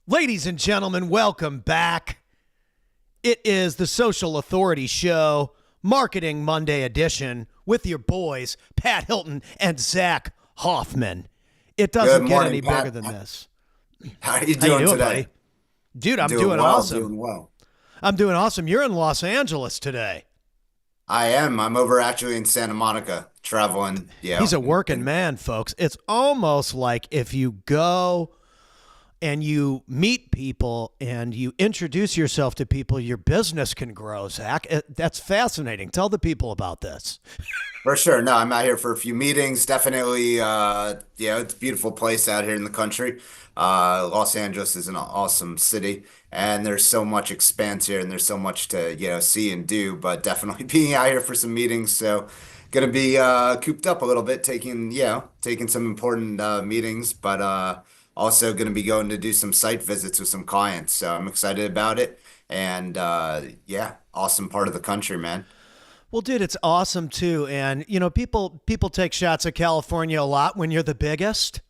Ladies and gentlemen, welcome back. It is the Social Authority Show, Marketing Monday edition, with your boys, Pat Hilton and Zach Hoffman. It Good doesn't get morning, any bigger Pat. than this. How are you How you doing doing, today? buddy? Dude, I'm Doing doing well, awesome. doing well. I'm doing awesome. You're in Los Angeles today. I am. I'm over actually in Santa Monica traveling. He's Yeah. a working man, folks. It's almost like if you go and you meet people and you introduce yourself to people, your business can grow, Zach. That's fascinating. Tell the people about this. For sure. No, I'm out here for a few meetings. Definitely, it's a beautiful place out here in the country. Los Angeles is an awesome city, and there's so much expanse here, and there's so much to, see and do. But definitely being out here for some meetings, so gonna be cooped up a little bit, taking some important meetings, but also gonna be going to do some site visits with some clients. So I'm excited about it, and awesome part of the country, man. Well, dude, it's awesome too. And people take shots at California a lot when you're the biggest.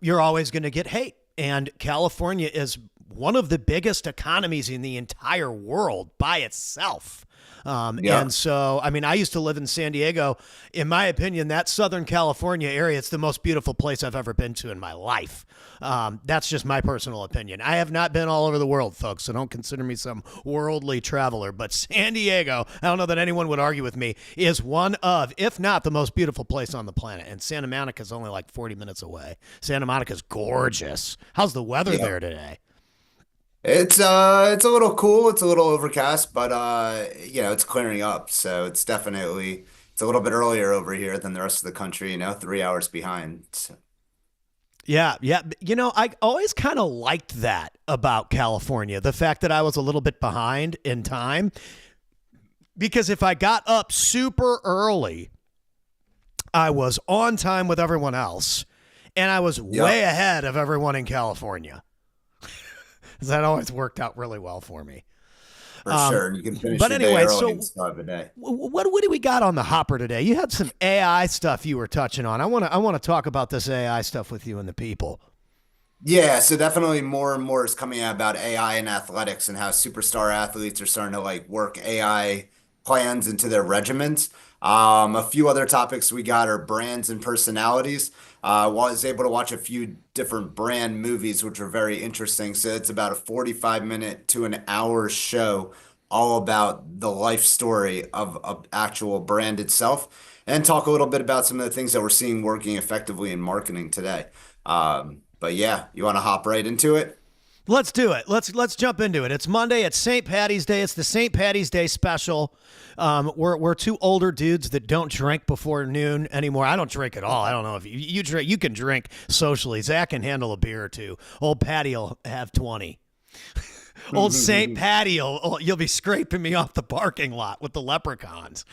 You're always going to get hate. And California is one of the biggest economies in the entire world by itself. Yeah. And so, I mean, I used to live in San Diego. In my opinion, that Southern California area, it's the most beautiful place I've ever been to in my life. That's just my personal opinion. I have not been all over the world, folks, so don't consider me some worldly traveler. But San Diego, I don't know that anyone would argue with me, is one of, if not the most beautiful place on the planet. And Santa Monica is only like 40 minutes away. Santa Monica's gorgeous. How's the weather Yeah. there today? It's a little cool. It's a little overcast, but it's clearing up. So it's a little bit earlier over here than the rest of the country, 3 hours behind. So, Yeah, yeah. I always kind of liked that about California, the fact that I was a little bit behind in time. Because if I got up super early, I was on time with everyone else, and I was yep, way ahead of everyone in California. That always worked out really well for me. for sure. And you can finish But your day anyway, early so and start the day. what do we got on the hopper today? You had some AI stuff you were touching on. I want to talk about this AI stuff with you and the people. Yeah, so definitely more and more is coming out about AI and athletics and how superstar athletes are starting to like work AI plans into their regimens. A few other topics we got are brands and personalities. Was able to watch a few different brand movies, which were very interesting. So it's about a 45-minute to an hour show, all about the life story of actual brand itself, and talk a little bit about some of the things that we're seeing working effectively in marketing today. But yeah, you want to hop right into it? Let's do it. Let's jump into it. It's Monday. It's St. Patty's Day. It's the St. Patty's Day special. We're two older dudes that don't drink before noon anymore. I don't drink at all. I don't know if you drink. You can drink socially. Zach can handle a beer or two. Old Patty will have 20. Old St. Patty, you'll be scraping me off the parking lot with the leprechauns.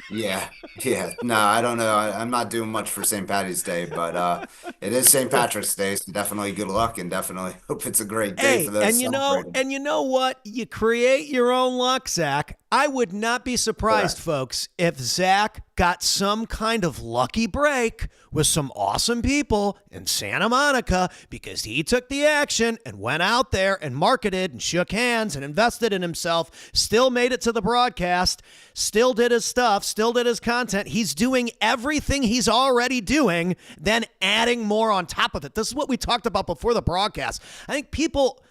Yeah, yeah. No, I don't know. I'm not doing much for St. Patty's Day, but it is St. Patrick's Day, so definitely good luck and definitely hope it's a great day for Hey, those celebrating. and you know what? You create your own luck, Zach. I would not be surprised, Correct. folks, if Zach got some kind of lucky break with some awesome people in Santa Monica because he took the action and went out there and marketed and shook hands and invested in himself, still made it to the broadcast, still did his stuff, still did his content. He's doing everything he's already doing, then adding more on top of it. This is what we talked about before the broadcast. I think people,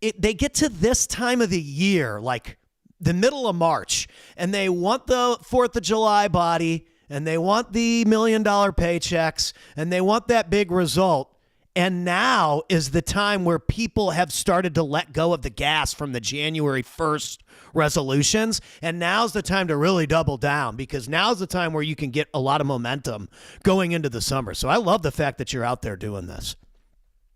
they get to this time of the year, like the middle of March, and they want the 4th of July body, and they want the $1 million paychecks, and they want that big result. And now is the time where people have started to let go of the gas from the January 1st resolutions. And now's the time to really double down because now's the time where you can get a lot of momentum going into the summer. So I love the fact that you're out there doing this.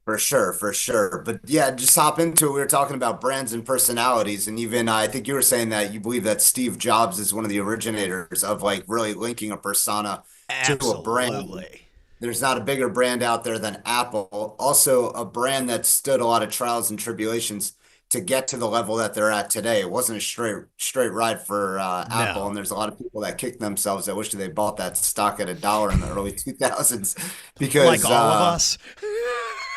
For sure, for sure. But yeah, just hop into it. We were talking about brands and personalities, and even I think you were saying that you believe that Steve Jobs is one of the originators of like really linking a persona to a brand. Absolutely. There's not a bigger brand out there than Apple. Also, a brand that stood a lot of trials and tribulations to get to the level that they're at today. It wasn't a straight ride for Apple, No. and there's a lot of people that kick themselves. I wish they bought that stock at $1 in the early 2000s Like because all of us.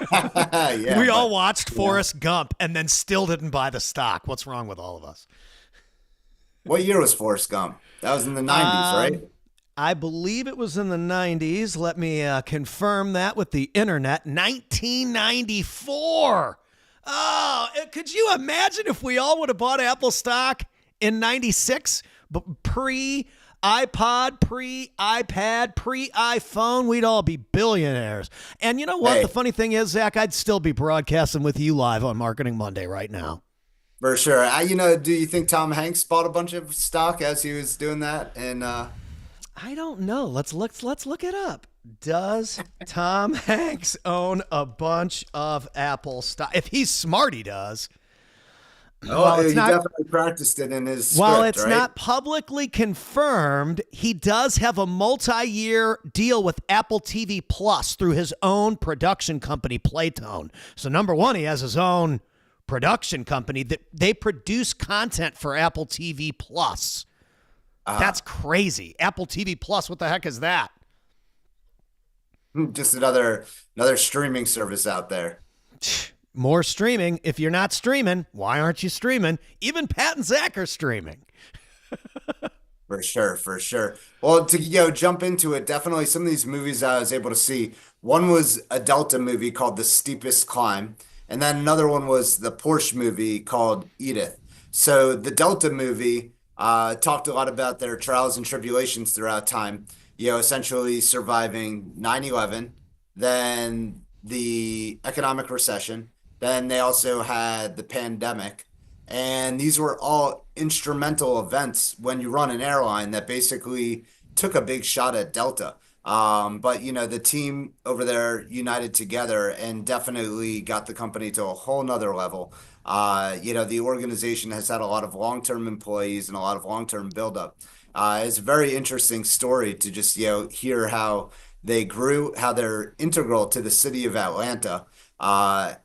Yeah, We all but watched you know, Forrest Gump and then still didn't buy the stock. What's wrong with all of us? what year was Forrest Gump? That was in the 90s, right? Um, I believe it was in the 90s. Let me confirm that with the internet. 1994. Oh, could you imagine if we all would have bought Apple stock in 96? But pre iPod, pre iPad, pre iPhone, we'd all be billionaires. And you know what? The Hey, funny thing is, Zach, I'd still be broadcasting with you live on Marketing Monday right now. for sure. Do you think Tom Hanks bought a bunch of stock as he was doing that? And I don't know. Let's look it up. Does Tom Hanks own a bunch of Apple stock? If he's smart, he does. While oh, it's he not definitely practiced it in his while script, it's right? not publicly confirmed, he does have a multi-year deal with Apple TV Plus through his own production company, Playtone. So number one, he has his own production company that they produce content for Apple TV Plus. Uh, That's crazy. Apple TV Plus, what the heck is that? just another streaming service out there. More streaming. If you're not streaming, why aren't you streaming? Even Pat and Zach are streaming. For sure, for sure. Well, to jump into it, definitely some of these movies I was able to see. One was a Delta movie called The Steepest Climb, and then another one was the Porsche movie called Edith. So the Delta movie talked a lot about their trials and tribulations throughout time, essentially surviving 9/11, then the economic recession, then they also had the pandemic. And these were all instrumental events when you run an airline that basically took a big shot at Delta. But the team over there united together and definitely got the company to a whole nother level. The organization has had a lot of long-term employees and a lot of long-term buildup. It's a very interesting story to just, hear how they grew, how they're integral to the city of Atlanta.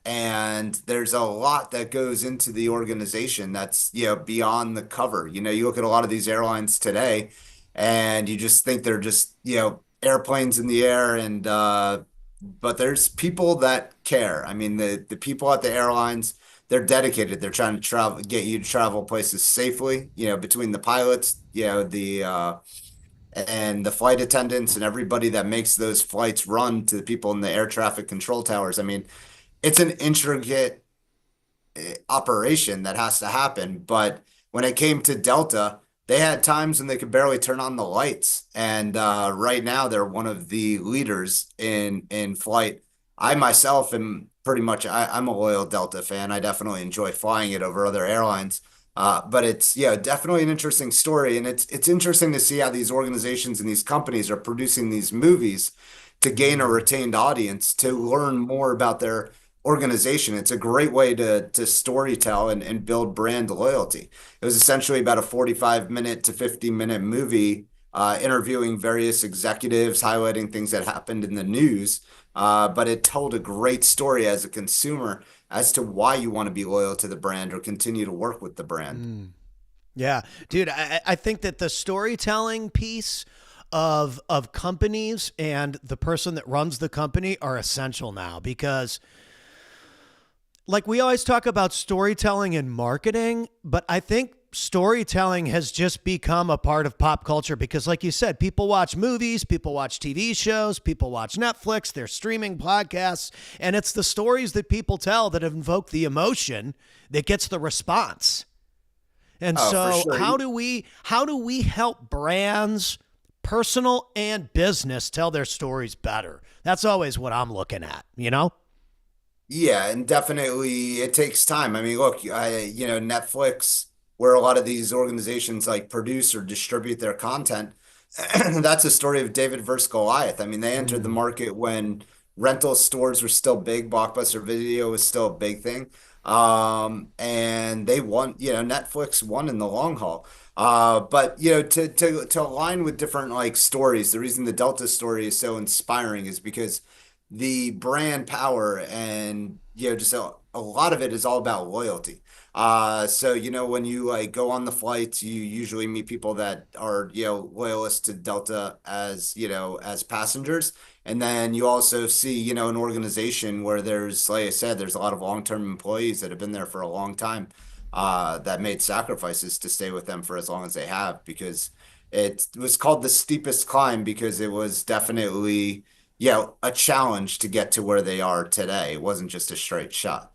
And there's a lot that goes into the organization that's, beyond the cover. You look at a lot of these airlines today and you just think they're just, airplanes in the air and but there's people that care. I mean, the people at the airlines, they're dedicated. They're trying to travel, get you to travel places safely, between the pilots, the and the flight attendants and everybody that makes those flights run to the people in the air traffic control towers. I mean, it's an intricate operation that has to happen. But when it came to Delta, they had times when they could barely turn on the lights. And right now, they're one of the leaders in flight. I myself am I'm a loyal Delta fan. I definitely enjoy flying it over other airlines. But it's definitely an interesting story, and it's interesting to see how these organizations and these companies are producing these movies to gain a retained audience to learn more about their organization. It's a great way to storytell and build brand loyalty. It was essentially about a 45-minute to 50-minute movie interviewing various executives, highlighting things that happened in the news. But it told a great story as a consumer as to why you want to be loyal to the brand or continue to work with the brand. Yeah, dude, I think that the storytelling piece of companies and the person that runs the company are essential now because like we always talk about storytelling and marketing, but I think storytelling has just become a part of pop culture because like you said, people watch movies, people watch TV shows, people watch Netflix, they're streaming podcasts, and it's the stories that people tell that invoke the emotion that gets the response. And Oh, for so sure. how do we help brands, personal and business, tell their stories better? That's always what I'm looking at, you know? Yeah, and definitely it takes time. I mean, look, Netflix, where a lot of these organizations like produce or distribute their content, that's a story of David versus Goliath. I mean, they entered the Mm. market when rental stores were still big, Blockbuster Video was still a big thing. And they won, Netflix won in the long haul. But to align with different like stories, the reason the Delta story is so inspiring is because the brand power and just a lot of it is all about loyalty. So when you like go on the flights, you usually meet people that are loyalists to Delta as as passengers, and then you also see an organization where there's, like I said, there's a lot of long-term employees that have been there for a long time, that made sacrifices to stay with them for as long as they have, because it was called the steepest climb because it was definitely a challenge to get to where they are today. It wasn't just a straight shot.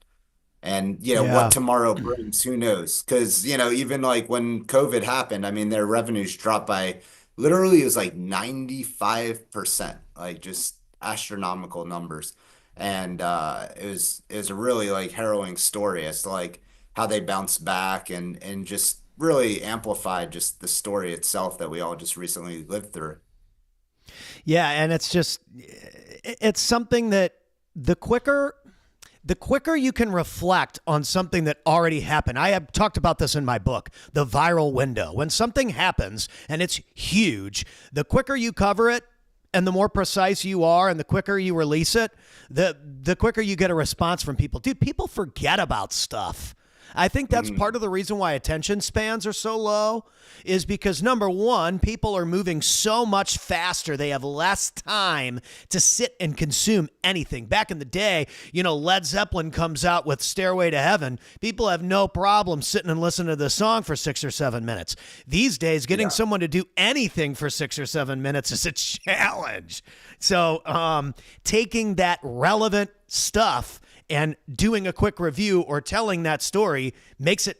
And what Yeah. tomorrow brings, who knows? Because even like when COVID happened, I mean, their revenues dropped by literally, it was like 95%, like just astronomical numbers. And it was a really like harrowing story as to like how they bounced back and just really amplified just the story itself that we all just recently lived through. Yeah, and it's something that the quicker the quicker you can reflect on something that already happened. I have talked about this in my book, The Viral Window. When something happens and it's huge, the quicker you cover it and the more precise you are and the quicker you release it, the quicker you get a response from people. Dude, people forget about stuff. I think that's part of the reason why attention spans are so low is because number one, people are moving so much faster. They have less time to sit and consume anything. Back in the day, Led Zeppelin comes out with Stairway to Heaven. People have no problem sitting and listening to the song for 6 or 7 minutes. These days, getting Yeah. someone to do anything for 6 or 7 minutes is a challenge. So taking that relevant stuff and doing a quick review or telling that story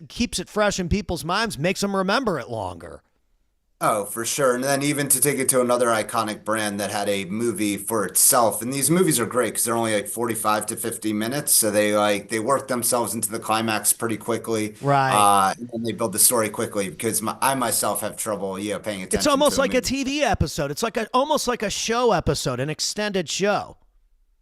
keeps it fresh in people's minds, makes them remember it longer. Oh, for sure. And then even to take it to another iconic brand that had a movie for itself. And these movies are great because they're only like 45 to 50 minutes. So they work themselves into the climax pretty quickly. Right. And they build the story quickly because I myself have trouble, paying It's attention almost to a like a movie. TV episode. It's almost like a show episode, an extended show.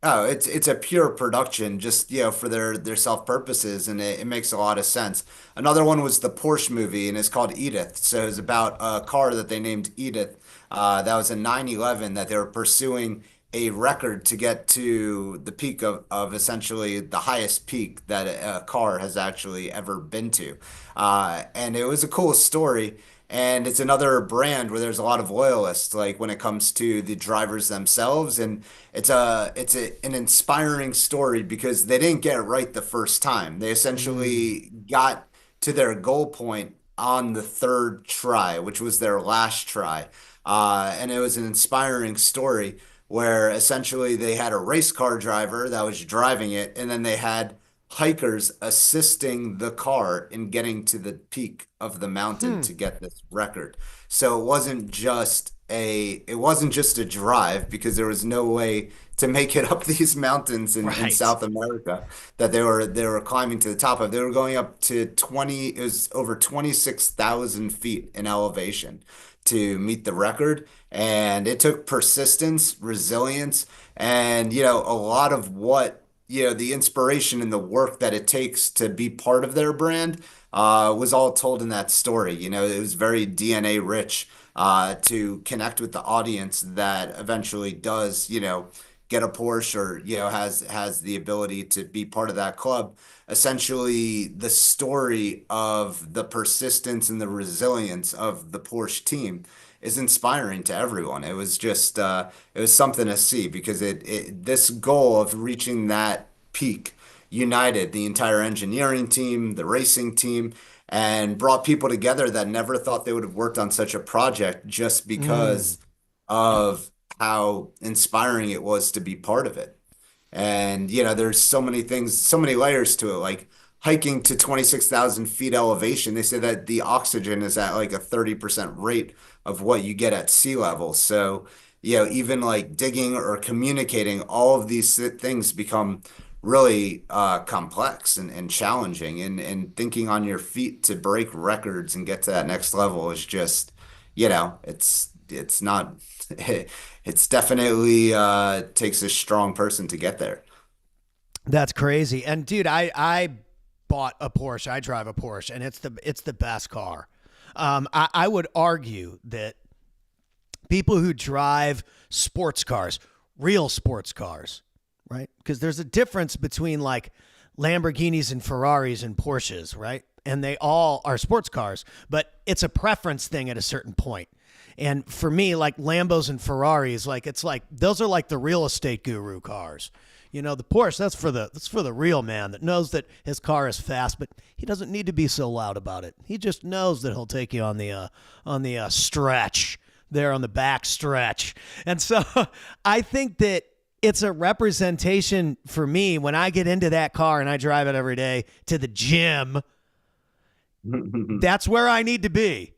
Oh, it's a pure production, just for their self purposes, and it makes a lot of sense. Another one was the Porsche movie, and it's called Edith. So it's about a car that they named Edith. That was a 911 that they were pursuing a record to get to the peak of essentially the highest peak that a car has actually ever been to. And it was a cool story. And it's another brand where there's a lot of loyalists, like when it comes to the drivers themselves. And an inspiring story because they didn't get it right the first time. They Mm. essentially got to their goal point on the third try, which was their last try. And it was an inspiring story where essentially they had a race car driver that was driving it, and then they had hikers assisting the car in getting to the peak of the mountain Hmm. to get this record. So it wasn't just a drive because there was no way to make it up these mountains in Right. South America that they were climbing to the top of. They were going up to it was over 26,000 feet in elevation to meet the record. And it took persistence, resilience, and a lot of what the inspiration and the work that it takes to be part of their brand was all told in that story. It was very DNA rich to connect with the audience that eventually does, get a Porsche or, has the ability to be part of that club. Essentially, the story of the persistence and the resilience of the Porsche team is inspiring to everyone. It was something to see because this goal of reaching that peak united the entire engineering team, the racing team, and brought people together that never thought they would have worked on such a project just Mm. because of how inspiring it was to be part of it. And there's so many things, so many layers to it, like hiking to 26,000 feet elevation. They say that the oxygen is at like a 30% rate of what you get at sea level. So, even like digging or communicating, all of these things become really complex and challenging. And thinking on your feet to break records and get to that next level is just, it's not, it's definitely takes a strong person to get there. That's crazy. And dude, I bought a Porsche. I drive a Porsche, and it's the best car. I would argue that people who drive sports cars, real sports cars, right? Because there's a difference between like Lamborghinis and Ferraris and Porsches, right? And they all are sports cars, but it's a preference thing at a certain point. And for me, like Lambos and Ferraris, like it's like those are like the real estate guru cars. You know, the Porsche, that's for the real man that knows that his car is fast, but he doesn't need to be so loud about it. He just knows that he'll take you on the stretch there, on the back stretch. And so I think that it's a representation for me when I get into that car and I drive it every day to the gym. That's where I need to be.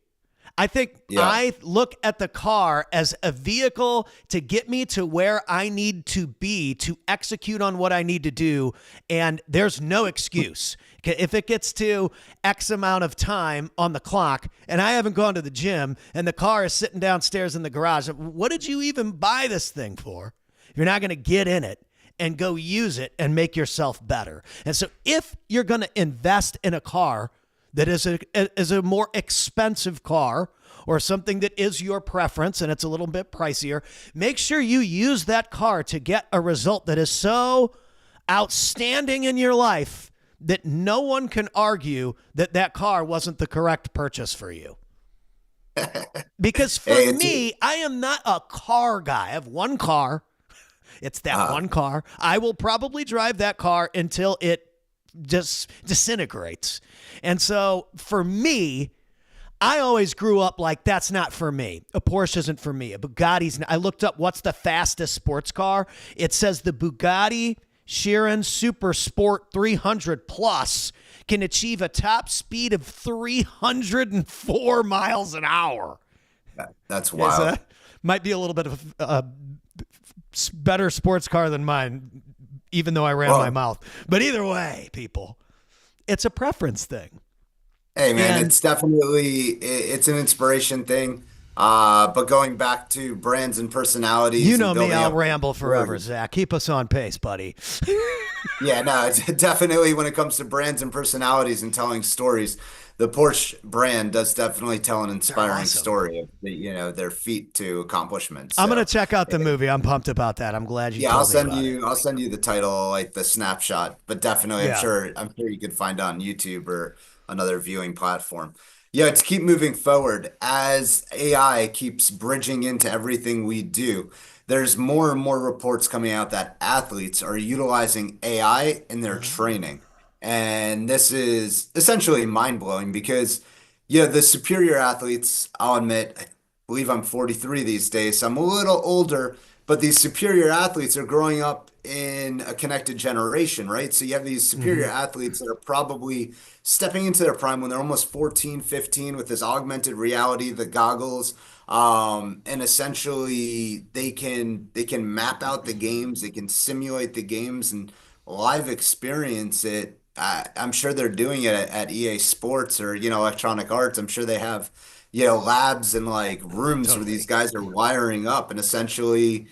I think I look at the car as a vehicle to get me to where I need to be to execute on what I need to do. And there's no excuse. If it gets to X amount of time on the clock and I haven't gone to the gym and the car is sitting downstairs in the garage, what did you even buy this thing for? You're not going to get in it and go use it and make yourself better. And so if you're going to invest in a car that is a more expensive car or something that is your preference and it's a little bit pricier, make sure you use that car to get a result that is so outstanding in your life that no one can argue that that car wasn't the correct purchase for you. Because for me, I am not a car guy. I have one car. It's that one car. I will probably drive that car until it just disintegrates. And so for me, I always grew up like, that's not for me. A Porsche isn't for me. A Bugatti's not. I looked up what's the fastest sports car. It says the Bugatti Chiron Super Sport 300 Plus can achieve a top speed of 304 miles an hour. That's wild. Might be a little bit of a better sports car than mine, even though I ran my mouth. But either way, people, it's a preference thing. Hey, man, it's definitely it's an inspiration thing. But going back to brands and personalities, you know and me, I'll up ramble forever, Zach. Keep us on pace, buddy. Yeah, no, it's definitely when it comes to brands and personalities and telling stories, the Porsche brand does definitely tell an inspiring story of their feat to accomplishments. I'm gonna check out the movie. I'm pumped about that. I'm glad you. Yeah, told me about it. I'll send you the title, like the snapshot. But definitely, Yeah. I'm sure you could find it on YouTube or another viewing platform. Yeah, to keep moving forward as AI keeps bridging into everything we do. There's more and more reports coming out that athletes are utilizing AI in their training. And this is essentially mind-blowing because, the superior athletes, I'll admit, I believe I'm 43 these days, so I'm a little older, but these superior athletes are growing up in a connected generation, right? So you have these superior athletes that are probably stepping into their prime when they're almost 14, 15 with this augmented reality, the goggles. And essentially they can map out the games, they can simulate the games and live experience it. I'm sure they're doing it at EA Sports or, Electronic Arts. I'm sure they have, labs and like rooms where these guys are wiring up and essentially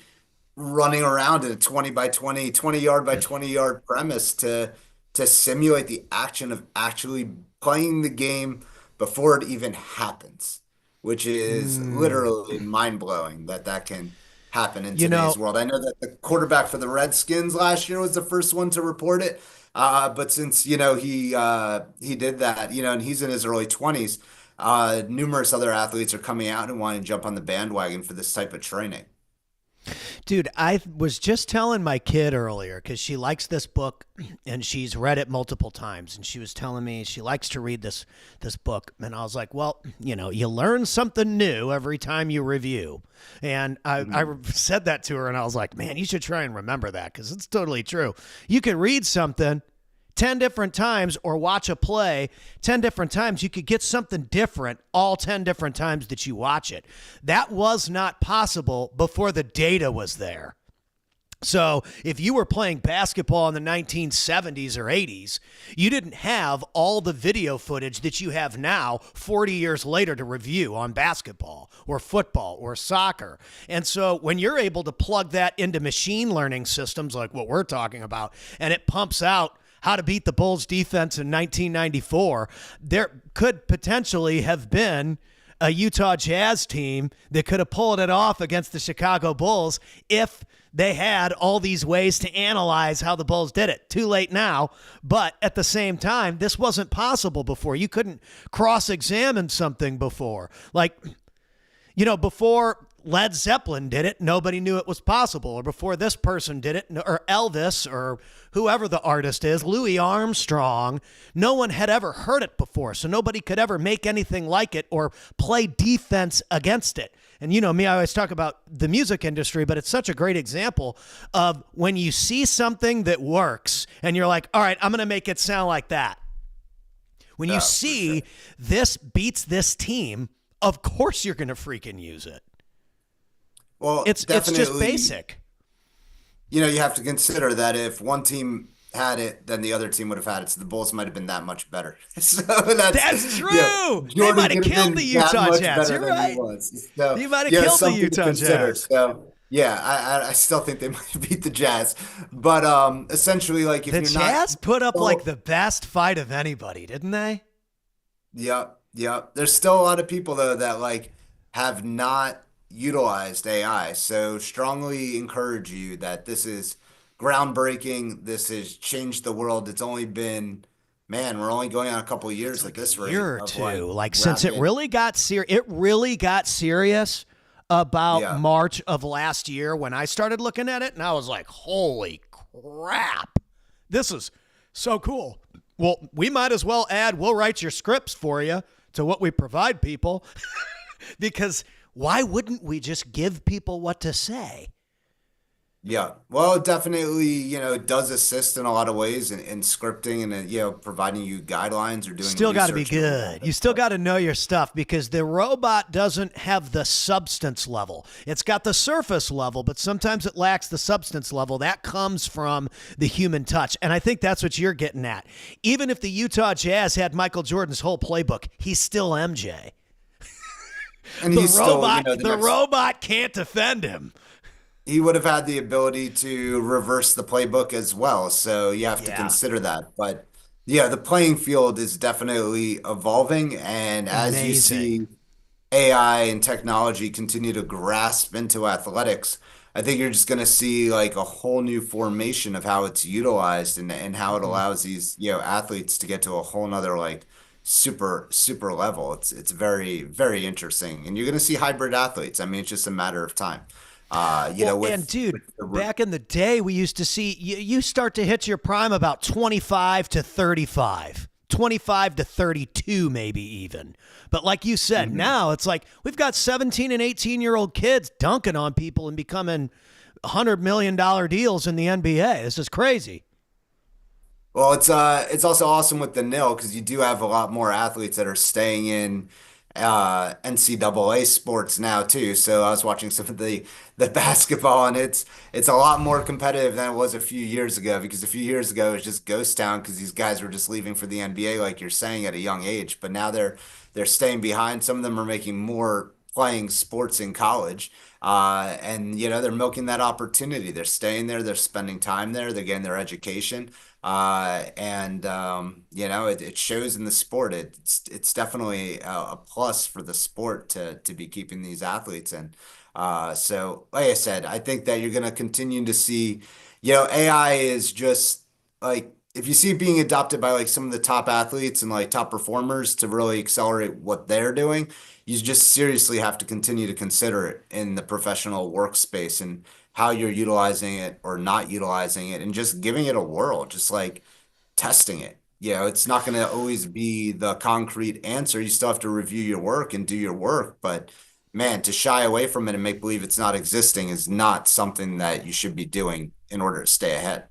running around in a 20 by 20, 20 yard by 20 yard premise to simulate the action of actually playing the game before it even happens, which is literally mind-blowing that can happen in today's world. I know that the quarterback for the Redskins last year was the first one to report it. But since, he did that, and he's in his early 20s, numerous other athletes are coming out and wanting to jump on the bandwagon for this type of training. Dude, I was just telling my kid earlier because she likes this book and she's read it multiple times. And she was telling me she likes to read this book. And I was like, well, you learn something new every time you review. And I said that to her and I was like, man, you should try and remember that because it's totally true. You can read something 10 different times or watch a play 10 different times. You could get something different all 10 different times that you watch it. That was not possible before the data was there. So if you were playing basketball in the 1970s or 80s, you didn't have all the video footage that you have now 40 years later to review on basketball or football or soccer. And so when you're able to plug that into machine learning systems like what we're talking about, and it pumps out how to beat the Bulls defense in 1994, there could potentially have been a Utah Jazz team that could have pulled it off against the Chicago Bulls if they had all these ways to analyze how the Bulls did it. Too late now, but at the same time, this wasn't possible before. You couldn't cross-examine something before. Like, you know, before Led Zeppelin did it, nobody knew it was possible. Or before this person did it, or Elvis, or whoever the artist is, Louis Armstrong, no one had ever heard it before. So nobody could ever make anything like it or play defense against it. And you know me, I always talk about the music industry, but it's such a great example of when you see something that works and you're like, all right, I'm going to make it sound like that. When you see this beats this team, of course you're going to freaking use it. Well, It's just basic. You know, you have to consider that if one team had it, then the other team would have had it. So the Bulls might have been that much better. So that's true. Yeah, They might have killed the Utah Jazz. You're right. So, you might have killed the Utah Jazz. So yeah, I still think they might have beat the Jazz. But essentially, like if the you're Jazz not, put up like the best fight of anybody, didn't they? Yep. There's still a lot of people though that like have not utilized AI. So strongly encourage you that this is groundbreaking. This has changed the world. It's only been, man, we're only going on a couple of years at this rate. Year or of, two. Like since it really got serious about Yeah. March of last year when I started looking at it, and I was like, holy crap, this is so cool. Well, we might as well add, we'll write your scripts for you to what we provide people. Because why wouldn't we just give people what to say? Yeah, well, it definitely, it does assist in a lot of ways in scripting and, providing you guidelines or doing Still got to be research and all good. that You still stuff. got to know your stuff because the robot doesn't have the substance level. It's got the surface level, but sometimes it lacks the substance level. That comes from the human touch. And I think that's what you're getting at. Even if the Utah Jazz had Michael Jordan's whole playbook, he's still MJ. And The he's still, robot, the the next, robot can't defend him. he would have had the ability to reverse the playbook as well. So you have to Yeah. consider that. But yeah, the playing field is definitely evolving. And as you see Amazing. AI and technology continue to grasp into athletics, I think you're just going to see like a whole new formation of how it's utilized and how it allows these, athletes to get to a whole nother like super level. It's very, very interesting. And you're going to see hybrid athletes. I mean, it's just a matter of time. Well, and dude, back in the day, we used to see you start to hit your prime about 25 to 35, 25 to 32, maybe even. But like you said, now it's like we've got 17 and 18-year-old kids dunking on people and becoming $100 million deals in the NBA. This is crazy. Well, it's also awesome with the nil because you do have a lot more athletes that are staying in NCAA sports now too. So I was watching some of the basketball and it's a lot more competitive than it was a few years ago because a few years ago it was just ghost town because these guys were just leaving for the NBA like you're saying at a young age. But now they're staying behind. Some of them are making more playing sports in college. And they're milking that opportunity. They're staying there, they're spending time there, they're getting their education. It shows in the sport. It's definitely a plus for the sport to be keeping these athletes in. So like I said, I think that you're going to continue to see, AI is just like, if you see it being adopted by like some of the top athletes and like top performers to really accelerate what they're doing, you just seriously have to continue to consider it in the professional workspace and how you're utilizing it or not utilizing it and just giving it a whirl, just like testing it. It's not going to always be the concrete answer. You still have to review your work and do your work, but man, to shy away from it and make believe it's not existing is not something that you should be doing in order to stay ahead.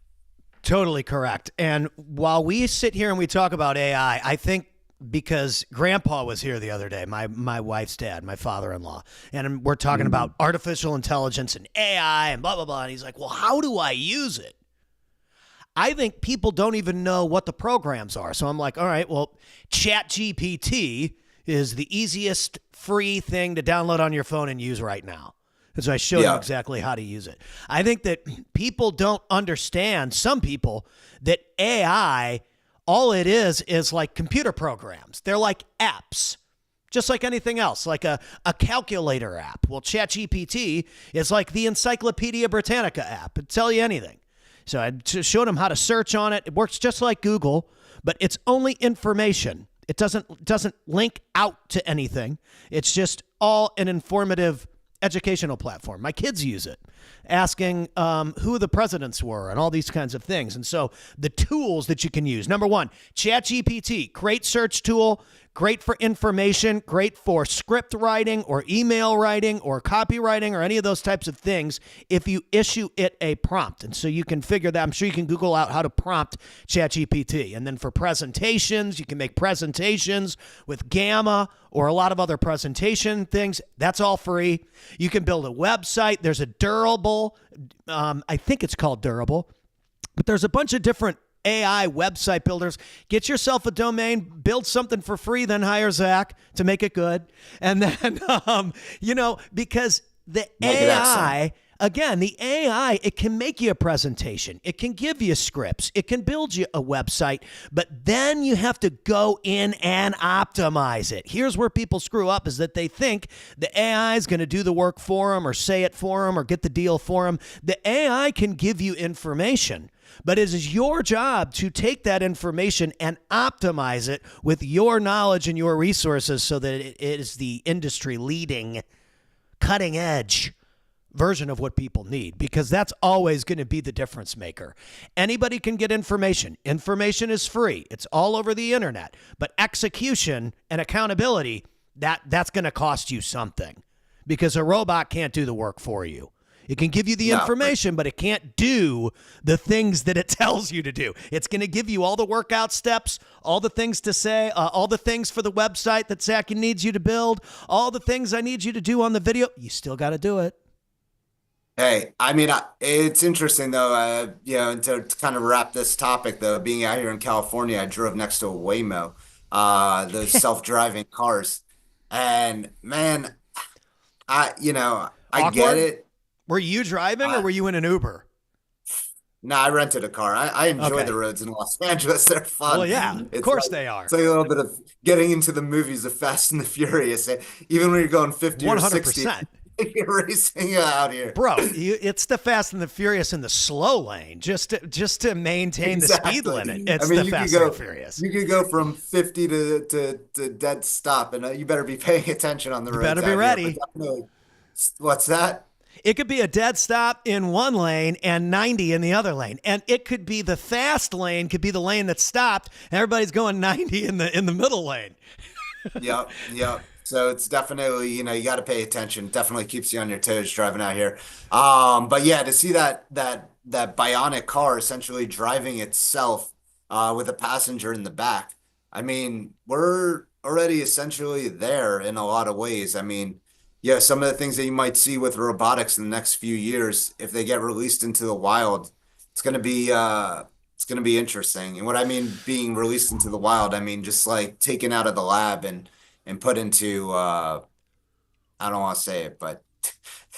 Totally correct. And while we sit here and we talk about AI, I think because Grandpa was here the other day, my wife's dad, my father-in-law, and we're talking about artificial intelligence and AI and blah, blah, blah. And he's like, well, how do I use it? I think people don't even know what the programs are. So I'm like, all right, well, ChatGPT is the easiest free thing to download on your phone and use right now. And so I showed you exactly how to use it. I think that people don't understand, some people, that AI, all it is like computer programs. They're like apps. just like anything else, like a calculator app. Well, ChatGPT is like the Encyclopedia Britannica app. It'll tell you anything. So I showed him how to search on it. It works just like Google, but it's only information. It doesn't link out to anything. It's just all an informative educational platform. My kids use it, asking who the presidents were and all these kinds of things. And so the tools that you can use. Number one, ChatGPT, great search tool, great for information, great for script writing or email writing or copywriting or any of those types of things if you issue it a prompt. And so you can figure that. I'm sure you can Google out how to prompt ChatGPT. And then for presentations, you can make presentations with Gamma or a lot of other presentation things. That's all free. You can build a website. There's a Durable. I think it's called Durable. But there's a bunch of different AI website builders. Get yourself a domain, build something for free, then hire Zach to make it good. And then, because the AI, again, the AI, it can make you a presentation. It can give you scripts. It can build you a website, but then you have to go in and optimize it. Here's where people screw up, is that they think the AI is going to do the work for them or say it for them or get the deal for them. The AI can give you information, but it is your job to take that information and optimize it with your knowledge and your resources so that it is the industry leading, cutting edge version of what people need, because that's always going to be the difference maker. Anybody can get information. Information is free. It's all over the internet. But execution and accountability, that's going to cost you something, because a robot can't do the work for you. It can give you the information, but it can't do the things that it tells you to do. It's going to give you all the workout steps, all the things to say, all the things for the website that Zach needs you to build, all the things I need you to do on the video. You still got to do it. Hey, I mean, it's interesting though, and to kind of wrap this topic though, being out here in California, I drove next to a Waymo, those self-driving cars. And man, I get it. Were you driving or were you in an Uber? No, I rented a car. I enjoy Okay. the roads in Los Angeles. They're fun. Well, yeah, of It's course like they are. it's like a little bit of getting into the movies of Fast and the Furious. Even when you're going 50 or 60, 100%. you're racing out here. Bro, it's the Fast and the Furious in the slow lane, just to maintain the speed Exactly. limit. It's I mean, the you could Fast and go the Furious. you could go from 50 to dead stop, and you better be paying attention on the You roads better be out here. ready. But definitely, what's that? It could be a dead stop in one lane and 90 in the other lane. And it could be the fast lane, could be the lane that stopped, and everybody's going 90 in the middle lane. Yep, yep. So it's definitely, you got to pay attention. Definitely keeps you on your toes driving out here. But yeah, to see that bionic car essentially driving itself with a passenger in the back. I mean, we're already essentially there in a lot of ways. I mean, yeah, some of the things that you might see with robotics in the next few years, if they get released into the wild, it's gonna be interesting. And what I mean being released into the wild, I mean just like taken out of the lab and put into I don't want to say it, but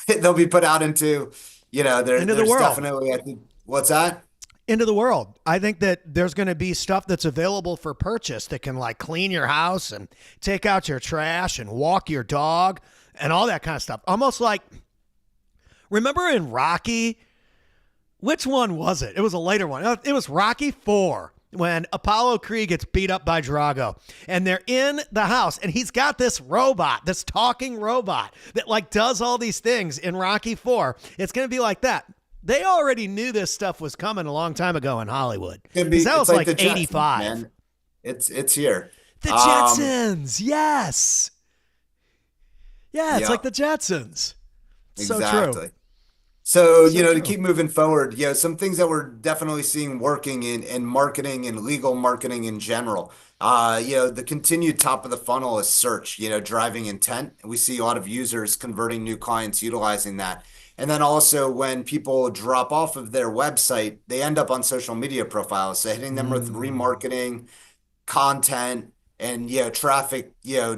they'll be put out into, Into the there's world. definitely, I think, what's that? Into the world. I think that there's going to be stuff that's available for purchase that can like clean your house and take out your trash and walk your dog and all that kind of stuff. Almost like, remember in Rocky, which one was it? It was a later one. It was Rocky 4 when Apollo Creed gets beat up by Drago and they're in the house and he's got this robot, this talking robot that like does all these things in Rocky 4. It's going to be like that. They already knew this stuff was coming a long time ago in Hollywood. Could be, 'Cause that was it's like the Jetsons, 85. man. It's here. The Um, Jetsons. Yes. Yeah, it's Yeah. like the Jetsons. So Exactly. true. So, So to true. keep moving forward, some things that we're definitely seeing working in marketing and legal marketing in general. The continued top of the funnel is search, driving intent. We see a lot of users converting new clients utilizing that. And then also when people drop off of their website, they end up on social media profiles. So hitting them with remarketing, content, and traffic,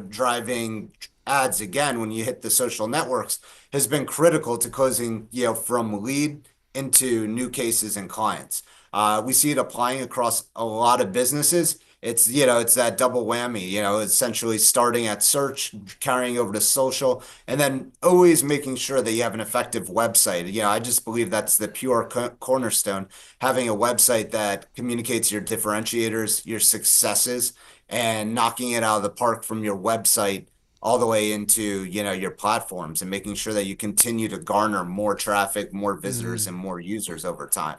driving ads again when you hit the social networks has been critical to closing, from lead into new cases and clients. We see it applying across a lot of businesses. It's, you know, it's that double whammy, you know, essentially starting at search, carrying over to social, and then always making sure that you have an effective website. You know, I just believe that's the pure cornerstone, having a website that communicates your differentiators, your successes, and knocking it out of the park from your website all the way into, you know, your platforms, and making sure that you continue to garner more traffic, more visitors, and more users over time.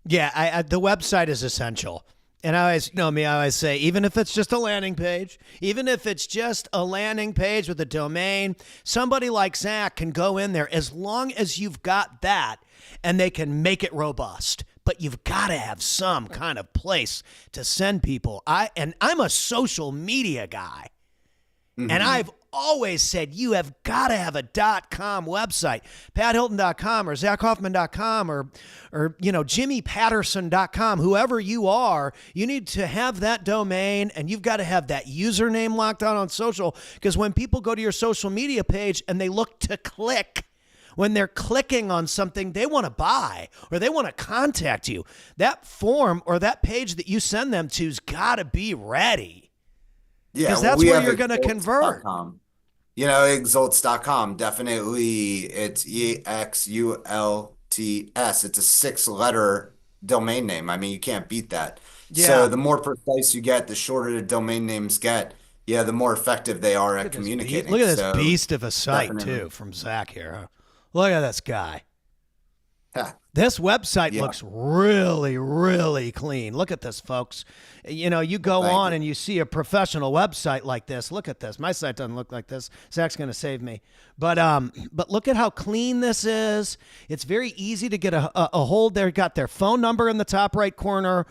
Yeah, the website is essential. And I always, you know me, I always say, even if it's just a landing page, even if it's just a landing page with a domain, somebody like Zach can go in there as long as you've got that and they can make it robust. But you've got to have some kind of place to send people. I'm a social media guy. And I've always said you have got to have a .com website, pathilton.com or zachhoffman.com or you know, jimmypatterson.com, whoever you are, you need to have that domain and you've got to have that username locked down on social, because when people go to your social media page and they look to click, when they're clicking on something they want to buy or they want to contact you, that form or that page that you send them to's got to be ready. Yeah, Because that's we where have you're going to convert. exalts.com. You know, exalts.com, definitely it's EXULTS. It's a 6-letter domain name. I mean, you can't beat that. So Yeah. the more precise you get, the shorter the domain names get, yeah, the more effective they are at communicating. Look at this So beast of a site, definitely. too, from Zach here. Huh? Look at this guy. Yeah. This website Yeah. looks really, really clean. Look at this, folks. You know, you go Thank on you. and you see a professional website like this. Look at this. My site doesn't look like this. Zach's going to save me. But look at how clean this is. It's very easy to get a hold there. Got their phone number in the top right corner.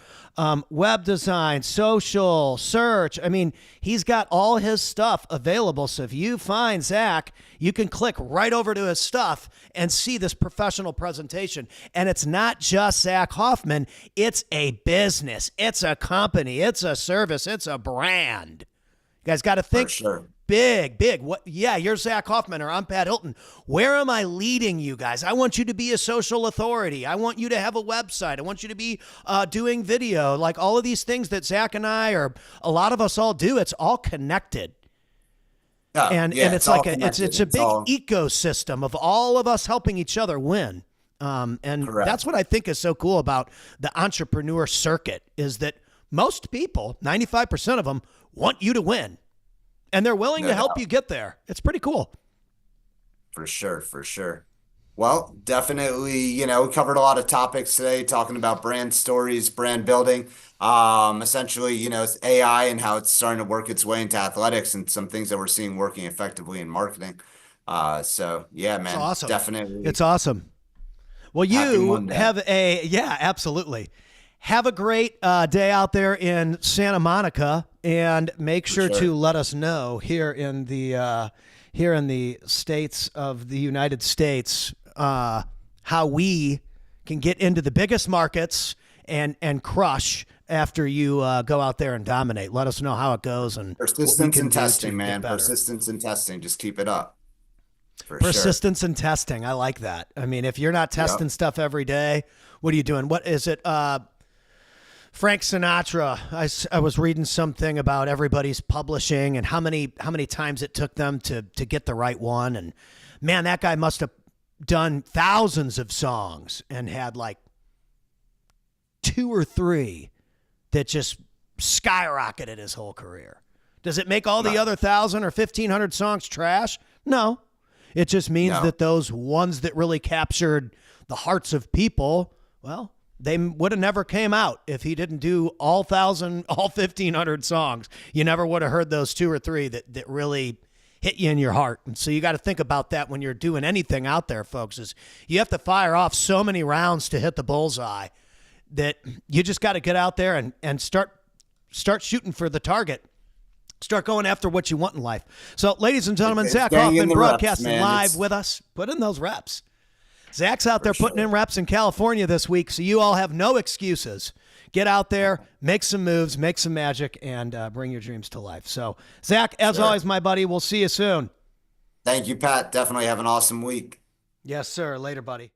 Web design, social, search. I mean, he's got all his stuff available. So if you find Zach, you can click right over to his stuff and see this professional presentation. And it's not just Zach Hoffman. It's a business. It's a company. It's a service. It's a brand. You guys got to think For sure. big. What? Yeah, you're Zach Hoffman or I'm Pat Hilton. Where am I leading you guys? I want you to be a social authority. I want you to have a website. I want you to be doing video, like all of these things that Zach and I, or a lot of us all do. It's all connected. Yeah, And yeah, it's all like it's connected. a It's big all ecosystem of all of us helping each other win. And correct. that's what I think is so cool about the entrepreneur circuit is that most people, 95% of them, want you to win. And they're willing No to help doubt. you get there. It's pretty cool. For sure, for sure. Well, definitely, you know, we covered a lot of topics today, talking about brand stories, brand building. Essentially, you know, it's AI and how it's starting to work its way into athletics and some things that we're seeing working effectively in marketing. So yeah, It's man, awesome. definitely It's awesome. Well, happy you Monday. yeah, absolutely. Have a great day out there in Santa Monica, and make sure sure. to let us know here in the states of the United States how we can get into the biggest markets and crush after you go out there and dominate. Let us know how it goes and what we Persistence can and do to testing, get man. better. Persistence and testing. Just keep it up. For sure. Persistence and testing. I like that. I mean, if you're not testing stuff every day, what are you doing? What is it? Frank Sinatra. I was reading something about everybody's publishing and how many times it took them to get the right one. And man, that guy must have done thousands of songs and had like 2 or 3 that just skyrocketed his whole career. Does it make all the other 1,000 or 1,500 songs trash? No. It just means No. that those ones that really captured the hearts of people, well, they would have never came out if he didn't do all 1,500 songs. You never would have heard those 2 or 3 that really hit you in your heart. And so you got to think about that when you're doing anything out there, folks, is you have to fire off so many rounds to hit the bullseye that you just got to get out there and start shooting for the target. Start going after what you want in life. So, ladies and gentlemen, It's Zach getting in Hoffman the reps, broadcasting man. live It's- with us. Put in those reps. Zach's out there putting sure. in reps in California this week, so you all have no excuses. Get out there, make some moves, make some magic, and bring your dreams to life. So, Zach, as Sure. always, my buddy, we'll see you soon. Thank you, Pat. Definitely have an awesome week. Yes, sir. Later, buddy.